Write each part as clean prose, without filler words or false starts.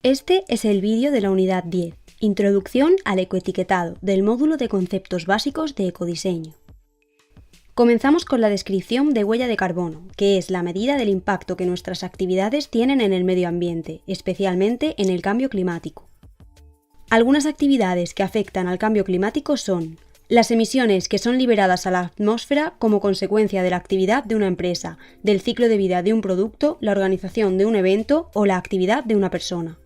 Este es el vídeo de la unidad 10, Introducción al ecoetiquetado, del módulo de conceptos básicos de ecodiseño. Comenzamos con la descripción de huella de carbono, que es la medida del impacto que nuestras actividades tienen en el medio ambiente, especialmente en el cambio climático. Algunas actividades que afectan al cambio climático son las emisiones que son liberadas a la atmósfera como consecuencia de la actividad de una empresa, del ciclo de vida de un producto, la organización de un evento o la actividad de una persona.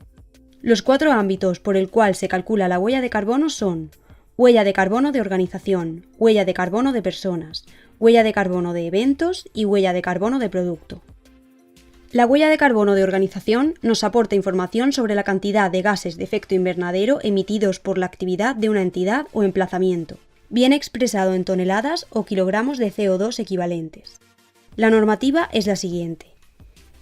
Los 4 ámbitos por el cual se calcula la huella de carbono son huella de carbono de organización, huella de carbono de personas, huella de carbono de eventos y huella de carbono de producto. La huella de carbono de organización nos aporta información sobre la cantidad de gases de efecto invernadero emitidos por la actividad de una entidad o emplazamiento, bien expresado en toneladas o kilogramos de CO2 equivalentes. La normativa es la siguiente.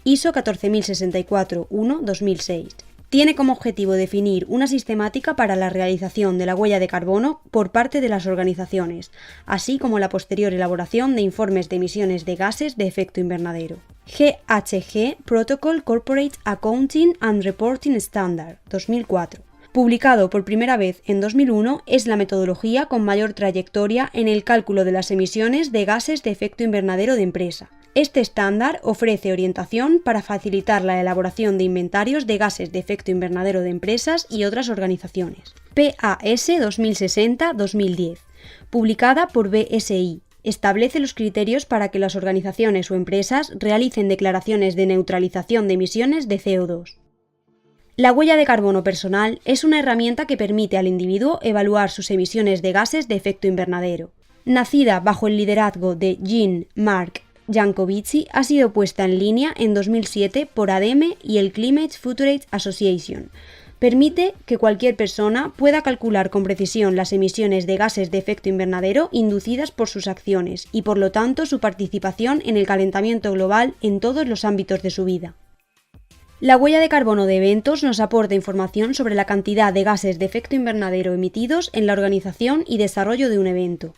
ISO 14064-1-2006. Tiene como objetivo definir una sistemática para la realización de la huella de carbono por parte de las organizaciones, así como la posterior elaboración de informes de emisiones de gases de efecto invernadero. GHG Protocol Corporate Accounting and Reporting Standard 2004. Publicado por primera vez en 2001, es la metodología con mayor trayectoria en el cálculo de las emisiones de gases de efecto invernadero de empresa. Este estándar ofrece orientación para facilitar la elaboración de inventarios de gases de efecto invernadero de empresas y otras organizaciones. PAS 2060-2010, publicada por BSI, establece los criterios para que las organizaciones o empresas realicen declaraciones de neutralización de emisiones de CO2. La huella de carbono personal es una herramienta que permite al individuo evaluar sus emisiones de gases de efecto invernadero. Nacida bajo el liderazgo de Jean-Marc Jancovici, ha sido puesta en línea en 2007 por ADEME y el Climate Future Association. Permite que cualquier persona pueda calcular con precisión las emisiones de gases de efecto invernadero inducidas por sus acciones y, por lo tanto, su participación en el calentamiento global en todos los ámbitos de su vida. La huella de carbono de eventos nos aporta información sobre la cantidad de gases de efecto invernadero emitidos en la organización y desarrollo de un evento,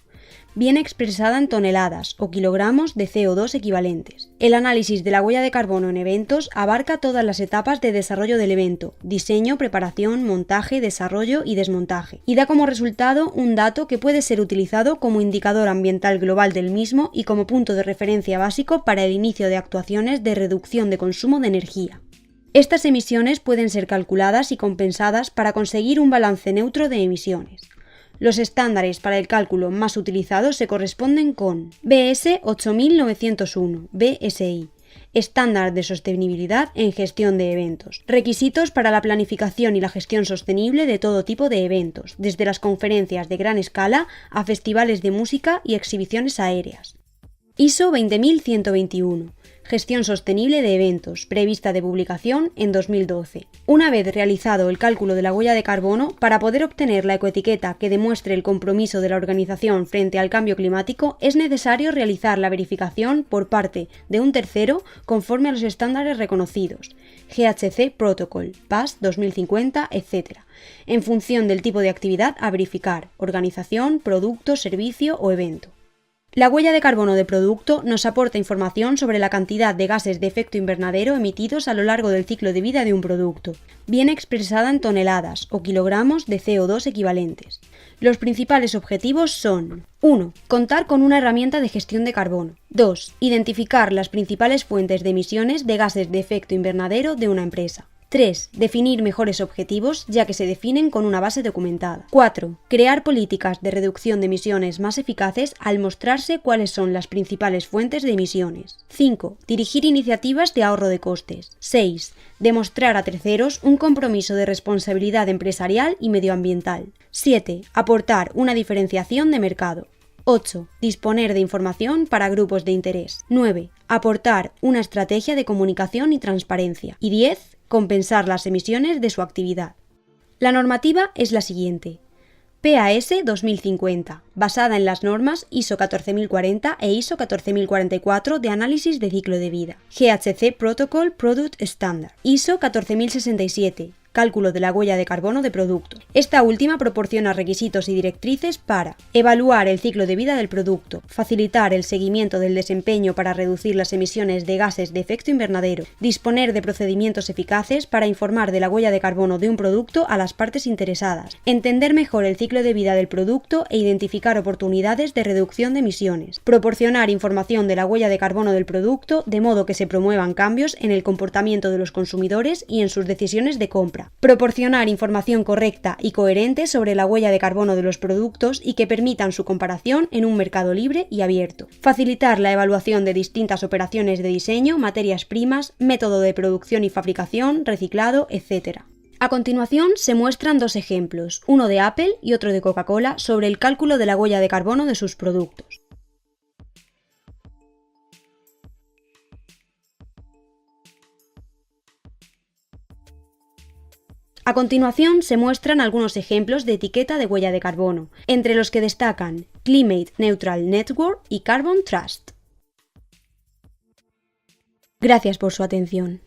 bien expresada en toneladas o kilogramos de CO2 equivalentes. El análisis de la huella de carbono en eventos abarca todas las etapas de desarrollo del evento: diseño, preparación, montaje, desarrollo y desmontaje, y da como resultado un dato que puede ser utilizado como indicador ambiental global del mismo y como punto de referencia básico para el inicio de actuaciones de reducción de consumo de energía. Estas emisiones pueden ser calculadas y compensadas para conseguir un balance neutro de emisiones. Los estándares para el cálculo más utilizados se corresponden con BS 8901, BSI, Estándar de Sostenibilidad en Gestión de Eventos, requisitos para la planificación y la gestión sostenible de todo tipo de eventos, desde las conferencias de gran escala a festivales de música y exhibiciones aéreas. ISO 20121, Gestión sostenible de eventos, prevista de publicación en 2012. Una vez realizado el cálculo de la huella de carbono, para poder obtener la ecoetiqueta que demuestre el compromiso de la organización frente al cambio climático, es necesario realizar la verificación por parte de un tercero conforme a los estándares reconocidos, GHG Protocol, PAS 2050, etc., en función del tipo de actividad a verificar: organización, producto, servicio o evento. La huella de carbono de producto nos aporta información sobre la cantidad de gases de efecto invernadero emitidos a lo largo del ciclo de vida de un producto, bien expresada en toneladas o kilogramos de CO2 equivalentes. Los principales objetivos son: 1. Contar con una herramienta de gestión de carbono. 2. Identificar las principales fuentes de emisiones de gases de efecto invernadero de una empresa. 3. Definir mejores objetivos, ya que se definen con una base documentada. 4. Crear políticas de reducción de emisiones más eficaces al mostrarse cuáles son las principales fuentes de emisiones. 5. Dirigir iniciativas de ahorro de costes. 6. Demostrar a terceros un compromiso de responsabilidad empresarial y medioambiental. 7. Aportar una diferenciación de mercado. 8. Disponer de información para grupos de interés. 9. Aportar una estrategia de comunicación y transparencia. Y 10. Compensar las emisiones de su actividad. La normativa es la siguiente. PAS 2050, basada en las normas ISO 14040 e ISO 14044 de análisis de ciclo de vida. GHG Protocol Product Standard. ISO 14067, cálculo de la huella de carbono de productos. Esta última proporciona requisitos y directrices para evaluar el ciclo de vida del producto, facilitar el seguimiento del desempeño para reducir las emisiones de gases de efecto invernadero, disponer de procedimientos eficaces para informar de la huella de carbono de un producto a las partes interesadas, entender mejor el ciclo de vida del producto e identificar oportunidades de reducción de emisiones, proporcionar información de la huella de carbono del producto de modo que se promuevan cambios en el comportamiento de los consumidores y en sus decisiones de compra, proporcionar información correcta y coherente sobre la huella de carbono de los productos y que permitan su comparación en un mercado libre y abierto, facilitar la evaluación de distintas operaciones de diseño, materias primas, método de producción y fabricación, reciclado, etc. A continuación se muestran dos ejemplos, uno de Apple y otro de Coca-Cola, sobre el cálculo de la huella de carbono de sus productos. A continuación se muestran algunos ejemplos de etiqueta de huella de carbono, entre los que destacan Climate Neutral Network y Carbon Trust. Gracias por su atención.